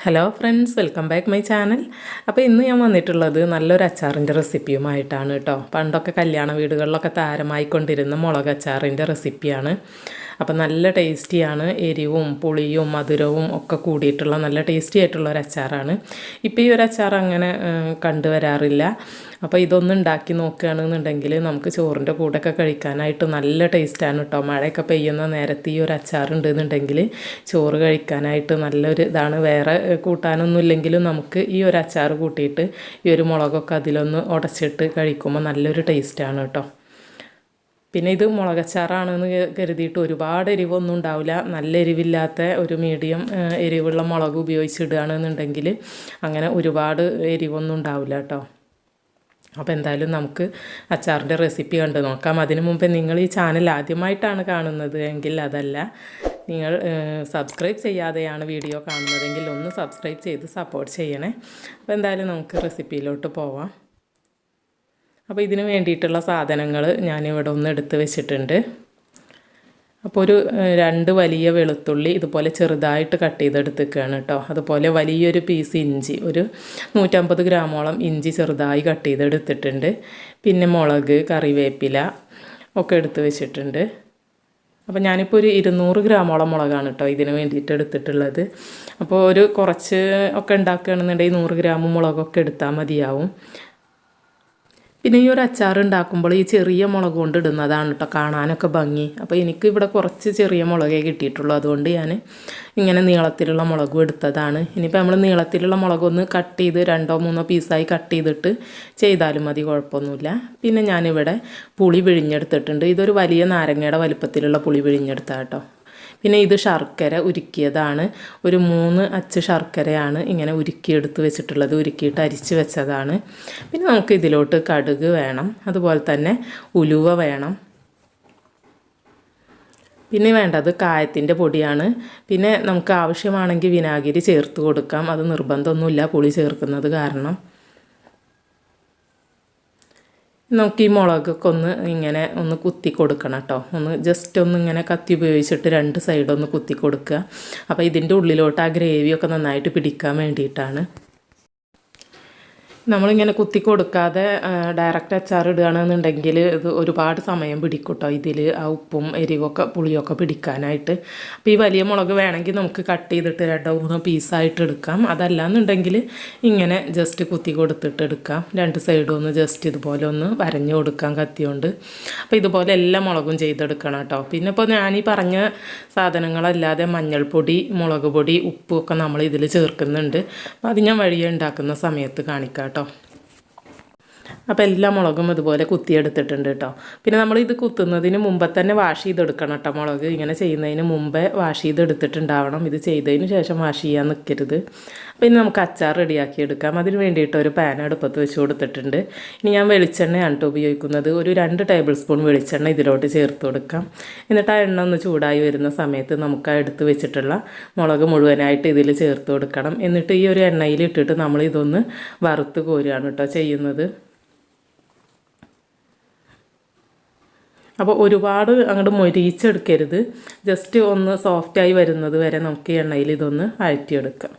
Hello friends, welcome back my channel. അപ്പോൾ ഇന്ന് ഞാൻ വന്നിട്ടുള്ളത് നല്ലൊരു അച്ചാറിൻ്റെ റെസിപ്പിയുമായിട്ടാണ് കേട്ടോ. പണ്ടൊക്കെ കല്യാണ വീടുകളിലൊക്കെ താരമായിക്കൊണ്ടിരുന്ന മുളക് അച്ചാറിൻ്റെ റെസിപ്പിയാണ്. അപ്പോൾ നല്ല ടേസ്റ്റിയാണ്. എരിവും പുളിയും മധുരവും ഒക്കെ കൂടിയിട്ടുള്ള നല്ല ടേസ്റ്റി ആയിട്ടുള്ള ഒരു അച്ചാറാണ്. ഇപ്പോൾ ഈ ഒരു അച്ചാർ അങ്ങനെ കണ്ടുവരാറില്ല. അപ്പോൾ ഇതൊന്ന് ഉണ്ടാക്കി നോക്കുകയാണെന്നുണ്ടെങ്കിൽ നമുക്ക് ചോറിൻ്റെ കൂടെയൊക്കെ കഴിക്കാനായിട്ട് നല്ല ടേസ്റ്റാണ് കേട്ടോ. മഴയൊക്കെ പെയ്യുന്ന നേരത്ത് ഈ ഒരു അച്ചാർ ഉണ്ടെന്നുണ്ടെങ്കിൽ ചോറ് കഴിക്കാനായിട്ട് നല്ലൊരു ഇതാണ്. വേറെ കൂട്ടാനൊന്നും ഇല്ലെങ്കിലും നമുക്ക് ഈ ഒരു അച്ചാർ കൂട്ടിയിട്ട് ഈ ഒരു മുളകൊക്കെ അതിലൊന്ന് ഉടച്ചിട്ട് കഴിക്കുമ്പോൾ നല്ലൊരു ടേസ്റ്റാണ് കേട്ടോ. പിന്നെ ഇത് മുളകച്ചാറാണെന്ന് കരുതിയിട്ട് ഒരുപാട് എരിവൊന്നും ഉണ്ടാവില്ല. നല്ല എരിവില്ലാത്ത ഒരു മീഡിയം എരിവുള്ള മുളക് ഉപയോഗിച്ചിടുകയാണെന്നുണ്ടെങ്കിൽ അങ്ങനെ ഒരുപാട് എരിവൊന്നും ഉണ്ടാവില്ല കേട്ടോ. അപ്പോൾ എന്തായാലും നമുക്ക് അച്ചാറിൻ്റെ റെസിപ്പി കണ്ടു നോക്കാം. അതിനു മുമ്പേ നിങ്ങൾ ഈ ചാനൽ ആദ്യമായിട്ടാണ് കാണുന്നത് എങ്കിൽ അതല്ല, നിങ്ങൾ സബ്സ്ക്രൈബ് ചെയ്യാതെയാണ് വീഡിയോ കാണുന്നതെങ്കിൽ ഒന്ന് സബ്സ്ക്രൈബ് ചെയ്ത് സപ്പോർട്ട് ചെയ്യണേ. അപ്പോൾ എന്തായാലും നമുക്ക് റെസിപ്പിയിലോട്ട് പോവാം. അപ്പോൾ ഇതിന് വേണ്ടിയിട്ടുള്ള സാധനങ്ങൾ ഞാനിവിടെ ഒന്ന് എടുത്ത് വെച്ചിട്ടുണ്ട്. അപ്പോൾ ഒരു 2 വലിയ വെളുത്തുള്ളി ഇതുപോലെ ചെറുതായിട്ട് കട്ട് ചെയ്തെടുത്തേക്കാണ് കേട്ടോ. അതുപോലെ വലിയൊരു പീസ് ഇഞ്ചി, ഒരു 150 ഗ്രാമോളം ഇഞ്ചി ചെറുതായി കട്ട് ചെയ്തെടുത്തിട്ടുണ്ട്. പിന്നെ മുളക്, കറിവേപ്പില ഒക്കെ എടുത്ത് വെച്ചിട്ടുണ്ട്. അപ്പോൾ ഞാനിപ്പോൾ ഒരു 200 ഗ്രാമോളം മുളകാണ് കേട്ടോ ഇതിന് വേണ്ടിയിട്ട് എടുത്തിട്ടുള്ളത്. അപ്പോൾ ഒരു കുറച്ച് ഒക്കെ ഉണ്ടാക്കുകയാണെന്നുണ്ടെങ്കിൽ 100 ഗ്രാം മുളകൊക്കെ എടുത്താൽ മതിയാവും. പിന്നെ ഈ ഒരു അച്ചാർ ഉണ്ടാക്കുമ്പോൾ ഈ ചെറിയ മുളക് കൊണ്ട് ഇടുന്നതാണ് കേട്ടോ കാണാനൊക്കെ ഭംഗി. അപ്പോൾ എനിക്ക് ഇവിടെ കുറച്ച് ചെറിയ മുളകേ കിട്ടിയിട്ടുള്ളൂ, അതുകൊണ്ട് ഞാൻ ഇങ്ങനെ നീളത്തിലുള്ള മുളകും എടുത്തതാണ്. ഇനിയിപ്പോൾ നമ്മൾ നീളത്തിലുള്ള മുളകൊന്ന് കട്ട് ചെയ്ത് 2-3 പീസായി കട്ട് ചെയ്തിട്ട് ചെയ്താലും മതി, കുഴപ്പമൊന്നുമില്ല. പിന്നെ ഞാനിവിടെ പുളി പിഴിഞ്ഞെടുത്തിട്ടുണ്ട്. ഇതൊരു വലിയ നാരങ്ങയുടെ വലുപ്പത്തിലുള്ള പുളി പിഴിഞ്ഞെടുത്താൽ കേട്ടോ. പിന്നെ ഇത് ശർക്കര ഉരുക്കിയതാണ്. ഒരു 3 അച്ച് ശർക്കരയാണ് ഇങ്ങനെ ഉരുക്കിയെടുത്ത് വെച്ചിട്ടുള്ളത്, ഉരുക്കിയിട്ട് അരിച്ച് വെച്ചതാണ്. പിന്നെ നമുക്ക് ഇതിലോട്ട് കടുക് വേണം, അതുപോലെ തന്നെ ഉലുവ വേണം. പിന്നെ വേണ്ടത് കായത്തിൻ്റെ പൊടിയാണ്. പിന്നെ നമുക്ക് ആവശ്യമാണെങ്കിൽ വിനാഗിരി ചേർത്ത് കൊടുക്കാം, അത് നിർബന്ധമൊന്നുമില്ല പുളി ചേർക്കുന്നത് കാരണം. നമുക്ക് ഈ മുളകൊക്കെ ഇങ്ങനെ ഒന്ന് കുത്തി കൊടുക്കണം കേട്ടോ. ജസ്റ്റ് ഇങ്ങനെ കത്തി ഉപയോഗിച്ചിട്ട് 2 സൈഡൊന്ന് കുത്തി കൊടുക്കുക. അപ്പോൾ ഇതിൻ്റെ ഉള്ളിലോട്ട് ആ ഗ്രേവിയൊക്കെ നന്നായിട്ട് പിടിക്കാൻ വേണ്ടിയിട്ടാണ്. നമ്മളിങ്ങനെ കുത്തി കൊടുക്കാതെ ഡയറക്റ്റ് അച്ചാർ ഇടുകയാണെന്നുണ്ടെങ്കിൽ ഇത് ഒരുപാട് സമയം പിടിക്കും കേട്ടോ, ഇതിൽ ആ ഉപ്പും എരിവൊക്കെ പുളിയൊക്കെ പിടിക്കാനായിട്ട്. അപ്പോൾ ഈ വലിയ മുളക് വേണമെങ്കിൽ നമുക്ക് കട്ട് ചെയ്തിട്ട് 2-3 പീസായിട്ട് എടുക്കാം. അതല്ലാന്നുണ്ടെങ്കിൽ ഇങ്ങനെ ജസ്റ്റ് കുത്തി കൊടുത്തിട്ട് എടുക്കാം. 2 സൈഡും ഒന്ന് ജസ്റ്റ് ഇതുപോലെ ഒന്ന് വരഞ്ഞു കൊടുക്കാം കത്തിയോണ്ട്. അപ്പോൾ ഇതുപോലെ എല്ലാ മുളകും ചെയ്തെടുക്കണം കേട്ടോ. പിന്നെ ഇപ്പോൾ ഞാനീ പറഞ്ഞ സാധനങ്ങളല്ലാതെ മഞ്ഞൾപ്പൊടി, മുളക് പൊടി, ഉപ്പൊക്കെ നമ്മൾ ഇതിൽ ചേർക്കുന്നുണ്ട്. അപ്പോൾ അത് ഞാൻ വഴിയെ ഉണ്ടാക്കുന്ന സമയത്ത് കാണിക്കാം കേട്ടോ. അപ്പോൾ എല്ലാ മുളകും ഇതുപോലെ കുത്തിയെടുത്തിട്ടുണ്ട് കേട്ടോ. പിന്നെ നമ്മളിത് കുത്തുന്നതിന് മുമ്പ് തന്നെ വാഷ് ചെയ്തെടുക്കണം കേട്ടോ. മുളക് ഇങ്ങനെ ചെയ്യുന്നതിന് മുമ്പേ വാഷ് ചെയ്തെടുത്തിട്ടുണ്ടാവണം. ഇത് ചെയ്തതിന് ശേഷം വാഷ് ചെയ്യാൻ നിൽക്കരുത്. പിന്നെ നമുക്ക് അച്ചാർ റെഡിയാക്കി എടുക്കാം. അതിന് വേണ്ടിയിട്ട് ഒരു പാൻ അടുപ്പത്ത് വെച്ച് കൊടുത്തിട്ടുണ്ട്. ഇനി ഞാൻ വെളിച്ചെണ്ണയാണ് കേട്ടോ ഉപയോഗിക്കുന്നത്. ഒരു 2 ടേബിൾ സ്പൂൺ വെളിച്ചെണ്ണ ഇതിലോട്ട് ചേർത്ത് കൊടുക്കാം. എന്നിട്ട് ആ എണ്ണ ഒന്ന് ചൂടായി വരുന്ന സമയത്ത് നമുക്ക് എടുത്ത് വെച്ചിട്ടുള്ള മുളക് മുഴുവനായിട്ട് ഇതിൽ ചേർത്ത് കൊടുക്കണം. എന്നിട്ട് ഈ ഒരു എണ്ണയിൽ ഇട്ടിട്ട് നമ്മൾ ഇതൊന്ന് വറുത്ത് കോരുകയാണ് കേട്ടോ ചെയ്യുന്നത്. അപ്പോൾ ഒരുപാട് അങ്ങോട്ട് മൊരിച്ചെടുക്കരുത്, ജസ്റ്റ് ഒന്ന് സോഫ്റ്റായി വരുന്നത് വരെ നമുക്ക് എണ്ണയിൽ ഇതൊന്ന് വഴറ്റിയെടുക്കാം.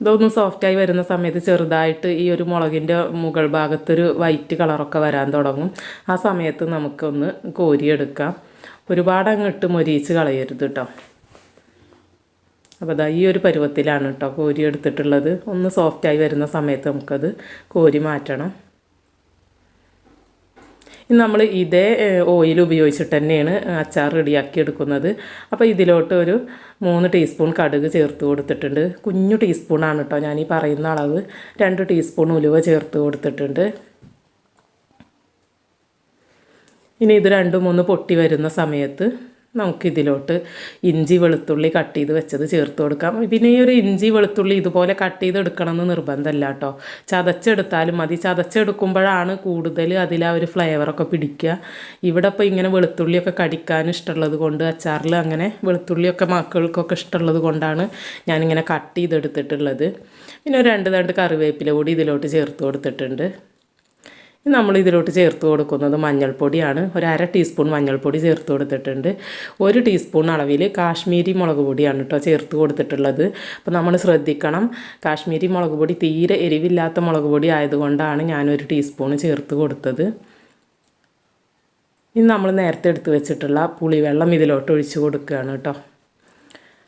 ഇതൊന്ന് സോഫ്റ്റായി വരുന്ന സമയത്ത് ചെറുതായിട്ട് ഈ ഒരു മുളകിൻ്റെ മുകൾ ഭാഗത്തൊരു വൈറ്റ് കളറൊക്കെ വരാൻ തുടങ്ങും. ആ സമയത്ത് നമുക്കൊന്ന് കോരിയെടുക്കാം. ഒരുപാട് അങ്ങോട്ട് മൊരിച്ച് കളയരുത് കേട്ടോ. അപ്പോൾ ഈ ഒരു പരുവത്തിലാണ് കേട്ടോ കോരി എടുത്തിട്ടുള്ളത്. ഒന്ന് സോഫ്റ്റായി വരുന്ന സമയത്ത് നമുക്കത് കോരി മാറ്റണം. നമ്മൾ ഇതേ ഓയിൽ ഉപയോഗിച്ചിട്ട് തന്നെയാണ് അച്ചാർ റെഡിയാക്കി എടുക്കുന്നത്. അപ്പോൾ ഇതിലോട്ട് ഒരു 3 ടീസ്പൂൺ കടുക് ചേർത്ത് കൊടുത്തിട്ടുണ്ട്. കുഞ്ഞു ടീസ്പൂണാണ് കേട്ടോ ഞാൻ ഈ പറയുന്ന അളവ്. 2 ടീസ്പൂൺ ഉലുവ ചേർത്ത് കൊടുത്തിട്ടുണ്ട്. ഇനി ഇത് 2-3 പൊട്ടി വരുന്ന സമയത്ത് നമുക്കിതിലോട്ട് ഇഞ്ചി വെളുത്തുള്ളി കട്ട് ചെയ്ത് വെച്ചത് ചേർത്ത് കൊടുക്കാം. പിന്നെ ഈ ഒരു ഇഞ്ചി വെളുത്തുള്ളി ഇതുപോലെ കട്ട് ചെയ്തെടുക്കണമെന്ന് നിർബന്ധമല്ല കേട്ടോ, ചതച്ചെടുത്താലും മതി. ചതച്ചെടുക്കുമ്പോഴാണ് കൂടുതൽ അതിൽ ആ ഒരു ഫ്ലേവറൊക്കെ പിടിക്കുക. ഇവിടെ ഇപ്പോൾ ഇങ്ങനെ വെളുത്തുള്ളിയൊക്കെ കടിക്കാൻ ഇഷ്ടമുള്ളത് കൊണ്ട്, അച്ചാറിൽ അങ്ങനെ വെളുത്തുള്ളിയൊക്കെ മക്കൾക്കൊക്കെ ഇഷ്ടമുള്ളത് കൊണ്ടാണ് ഞാനിങ്ങനെ കട്ട് ചെയ്തെടുത്തിട്ടുള്ളത്. പിന്നെ ഒരു 2 തണ്ട് കറിവേപ്പില കൂടി ഇതിലോട്ട് ചേർത്ത് കൊടുത്തിട്ടുണ്ട്. ഇനി നമ്മൾ ഇതിലോട്ട് ചേർത്ത് കൊടുക്കുന്നത് മഞ്ഞൾപ്പൊടിയാണ്. ഒരു അര ടീസ്പൂൺ മഞ്ഞൾപ്പൊടി ചേർത്ത് കൊടുത്തിട്ടുണ്ട്. 1 ടീസ്പൂൺ അളവിൽ കാശ്മീരി മുളക് പൊടിയാണ് കേട്ടോ ചേർത്ത് കൊടുത്തിട്ടുള്ളത്. അപ്പോൾ നമ്മൾ ശ്രദ്ധിക്കണം, കാശ്മീരി മുളക് പൊടി തീരെ എരിവില്ലാത്ത മുളക് പൊടി ആയതുകൊണ്ടാണ് ഞാനൊരു ടീസ്പൂൺ ചേർത്ത് കൊടുത്തത്. ഇനി നമ്മൾ നേരത്തെ എടുത്ത് വെച്ചിട്ടുള്ള പുളിവെള്ളം ഇതിലോട്ട് ഒഴിച്ച് കൊടുക്കുകയാണ് കേട്ടോ.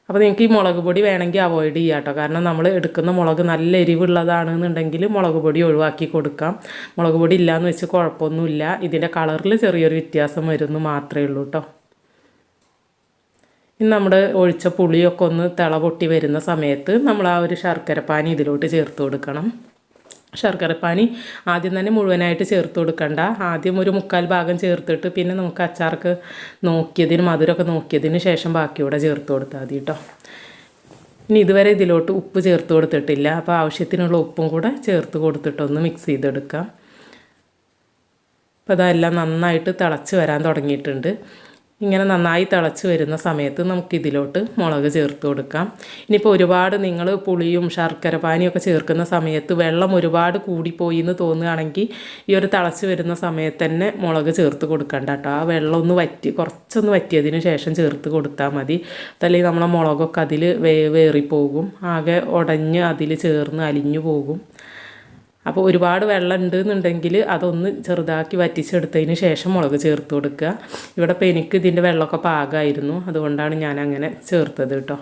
അപ്പോൾ നിങ്ങൾക്ക് ഈ മുളക് പൊടി വേണമെങ്കിൽ അവോയ്ഡ് ചെയ്യാം കേട്ടോ. കാരണം നമ്മൾ എടുക്കുന്ന മുളക് നല്ല എരിവുള്ളതാണെന്നുണ്ടെങ്കിൽ മുളക് പൊടി ഒഴിവാക്കി കൊടുക്കാം. മുളക് പൊടി ഇല്ലയെന്ന് വെച്ച് കുഴപ്പമൊന്നുമില്ല. ഇതിൻ്റെ കളറിൽ ചെറിയൊരു വ്യത്യാസം വരുന്നു മാത്രമേ ഉള്ളൂ കേട്ടോ. ഇനി നമ്മുടെ ഒഴിച്ച പുളിയൊക്കെ ഒന്ന് തിള പൊട്ടി വരുന്ന സമയത്ത് നമ്മൾ ആ ഒരു ശർക്കരപ്പാനി ഇതിലോട്ട് ചേർത്ത് കൊടുക്കണം. ശർക്കരപ്പാനി ആദ്യം തന്നെ മുഴുവനായിട്ട് ചേർത്ത് കൊടുക്കണ്ട. ആദ്യം ഒരു 1/4 ഭാഗം ചേർത്തിട്ട് പിന്നെ നമുക്ക് അച്ചാർക്ക് മധുരമൊക്കെ നോക്കിയതിന് ശേഷം ബാക്കിയൂടെ ചേർത്ത് കൊടുത്താൽ മതി കേട്ടോ. ഇനി ഇതുവരെ ഇതിലോട്ട് ഉപ്പ് ചേർത്ത് കൊടുത്തിട്ടില്ല. അപ്പോൾ ആവശ്യത്തിനുള്ള ഉപ്പും കൂടെ ചേർത്ത് കൊടുത്തിട്ടൊന്ന് മിക്സ് ചെയ്തെടുക്കാം. അപ്പോൾ അതെല്ലാം നന്നായിട്ട് തിളച്ച് വരാൻ തുടങ്ങിയിട്ടുണ്ട്. ഇങ്ങനെ നന്നായി തിളച്ച് വരുന്ന സമയത്ത് നമുക്കിതിലോട്ട് മുളക് ചേർത്ത് കൊടുക്കാം. ഇനിയിപ്പോൾ ഒരുപാട് നിങ്ങൾ പുളിയും ശർക്കര പാനിയൊക്കെ ചേർക്കുന്ന സമയത്ത് വെള്ളം ഒരുപാട് കൂടിപ്പോയി എന്ന് തോന്നുകയാണെങ്കിൽ ഈ ഒരു തിളച്ച് വരുന്ന സമയത്ത് തന്നെ മുളക് ചേർത്ത് കൊടുക്കണ്ട കേട്ടോ. ആ വെള്ളം കുറച്ചൊന്ന് വറ്റിയതിന് ശേഷം ചേർത്ത് കൊടുത്താൽ മതി. അതല്ലെങ്കിൽ നമ്മളെ മുളകൊക്കെ അതിൽ വേറിപ്പോകും, ആകെ ഉടഞ്ഞ് അതിൽ ചേർന്ന് അലിഞ്ഞു പോകും. അപ്പോൾ ഒരുപാട് വെള്ളം ഉണ്ടെന്നുണ്ടെങ്കിൽ അതൊന്ന് ചെറുതാക്കി വറ്റിച്ചെടുത്തതിന് ശേഷം മുളക് ചേർത്ത് കൊടുക്കുക. ഇവിടെ ഇപ്പോൾ എനിക്ക് ഇതിൻ്റെ വെള്ളമൊക്കെ പാകമായിരുന്നു, അതുകൊണ്ടാണ് ഞാൻ അങ്ങനെ ചേർത്തത് കേട്ടോ.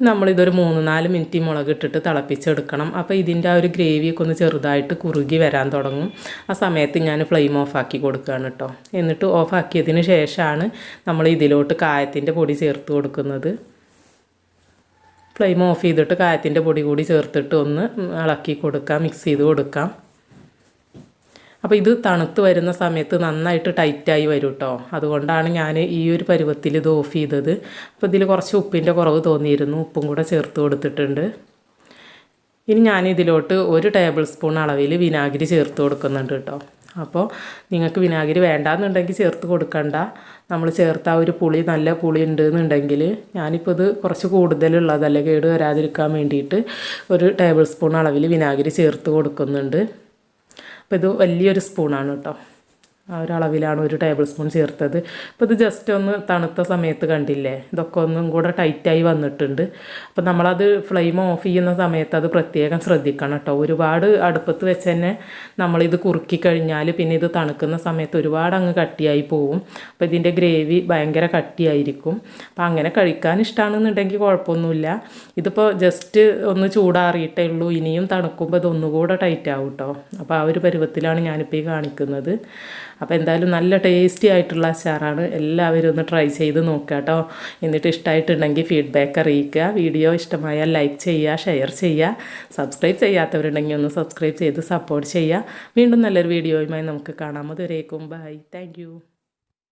നമ്മളിതൊരു 3-4 മിനിറ്റ് മുളക് ഇട്ടിട്ട് തിളപ്പിച്ചെടുക്കണം. അപ്പോൾ ഇതിൻ്റെ ആ ഒരു ഗ്രേവിയൊക്കെ ഒന്ന് ചെറുതായിട്ട് കുറുകി വരാൻ തുടങ്ങും. ആ സമയത്ത് ഞാൻ ഫ്ലെയിം ഓഫാക്കി കൊടുക്കുകയാണ് കേട്ടോ. എന്നിട്ട് ഓഫാക്കിയതിന് ശേഷമാണ് നമ്മൾ ഇതിലോട്ട് കായത്തിൻ്റെ പൊടി ചേർത്ത് കൊടുക്കുന്നത്. ഫ്ലെയിം ഓഫ് ചെയ്തിട്ട് കായത്തിൻ്റെ പൊടി കൂടി ചേർത്തിട്ട് ഒന്ന് ഇളക്കി കൊടുക്കാം, മിക്സ് ചെയ്ത് കൊടുക്കാം. അപ്പോൾ ഇത് തണുത്ത് വരുന്ന സമയത്ത് നന്നായിട്ട് ടൈറ്റായി വരും കേട്ടോ. അതുകൊണ്ടാണ് ഞാൻ ഈ ഒരു പരുവത്തിൽ ഇത് ഓഫ് ചെയ്തത്. അപ്പോൾ ഇതിൽ കുറച്ച് ഉപ്പിൻ്റെ കുറവ് തോന്നിയിരുന്നു, ഉപ്പും കൂടെ ചേർത്ത് കൊടുത്തിട്ടുണ്ട്. ഇനി ഞാൻ ഇതിലോട്ട് 1 ടേബിൾ സ്പൂൺ അളവിൽ വിനാഗിരി ചേർത്ത് കൊടുക്കുന്നുണ്ട് കേട്ടോ. അപ്പോൾ നിങ്ങൾക്ക് വിനാഗിരി വേണ്ടാന്നുണ്ടെങ്കിൽ ചേർത്ത് കൊടുക്കണ്ട. നമ്മൾ ചേർത്ത ആ ഒരു പുളി നല്ല പുളി ഉണ്ടെന്നുണ്ടെങ്കിൽ ഞാനിപ്പോൾ ഇത് കുറച്ച് കൂടുതലുള്ളതല്ലേ, കേട് വരാതിരിക്കാൻ വേണ്ടിയിട്ട് 1 ടേബിൾ സ്പൂൺ അളവിൽ വിനാഗിരി ചേർത്ത് കൊടുക്കുന്നുണ്ട്. അപ്പോൾ ഇത് വലിയൊരു സ്പൂണാണ് കേട്ടോ. ആ ഒരു അളവിലാണ് 1 ടേബിൾ സ്പൂൺ ചേർത്തത്. അപ്പോൾ ഇത് ജസ്റ്റ് ഒന്ന് തണുത്ത സമയത്ത് കണ്ടില്ലേ, ഇതൊക്കെ ഒന്നും കൂടെ ടൈറ്റായി വന്നിട്ടുണ്ട്. അപ്പോൾ നമ്മളത് ഫ്ലെയിം ഓഫ് ചെയ്യുന്ന സമയത്ത് അത് പ്രത്യേകം ശ്രദ്ധിക്കണം കേട്ടോ. ഒരുപാട് അടുപ്പത്ത് വെച്ച് തന്നെ നമ്മളിത് കുറുക്കി കഴിഞ്ഞാൽ പിന്നെ ഇത് തണുക്കുന്ന സമയത്ത് ഒരുപാട് അങ്ങ് കട്ടിയായി പോവും. അപ്പോൾ ഇതിൻ്റെ ഗ്രേവി ഭയങ്കര കട്ടിയായിരിക്കും. അപ്പോൾ അങ്ങനെ കഴിക്കാൻ ഇഷ്ടമാണെന്നുണ്ടെങ്കിൽ കുഴപ്പമൊന്നുമില്ല. ഇതിപ്പോൾ ജസ്റ്റ് ഒന്ന് ചൂടാറിയിട്ടേ ഉള്ളൂ, ഇനിയും തണുക്കുമ്പോൾ ഇതൊന്നുകൂടെ ടൈറ്റ് ആവും കേട്ടോ. അപ്പോൾ ആ ഒരു പരുവത്തിലാണ് ഞാനിപ്പോൾ ഈ കാണിക്കുന്നത്. അപ്പോൾ എന്തായാലും നല്ല ടേസ്റ്റി ആയിട്ടുള്ള അച്ചാറാണ്. എല്ലാവരും ഒന്ന് ട്രൈ ചെയ്ത് നോക്കുക കേട്ടോ. എന്നിട്ട് ഇഷ്ടമായിട്ടുണ്ടെങ്കിൽ ഫീഡ്ബാക്ക് അറിയിക്കുക. വീഡിയോ ഇഷ്ടമായാൽ ലൈക്ക് ചെയ്യുക, ഷെയർ ചെയ്യുക. സബ്സ്ക്രൈബ് ചെയ്യാത്തവരുണ്ടെങ്കിൽ ഒന്ന് സബ്സ്ക്രൈബ് ചെയ്ത് സപ്പോർട്ട് ചെയ്യുക. വീണ്ടും നല്ലൊരു വീഡിയോയുമായി നമുക്ക് കാണാം. അതുവരേക്കും ബൈ. താങ്ക്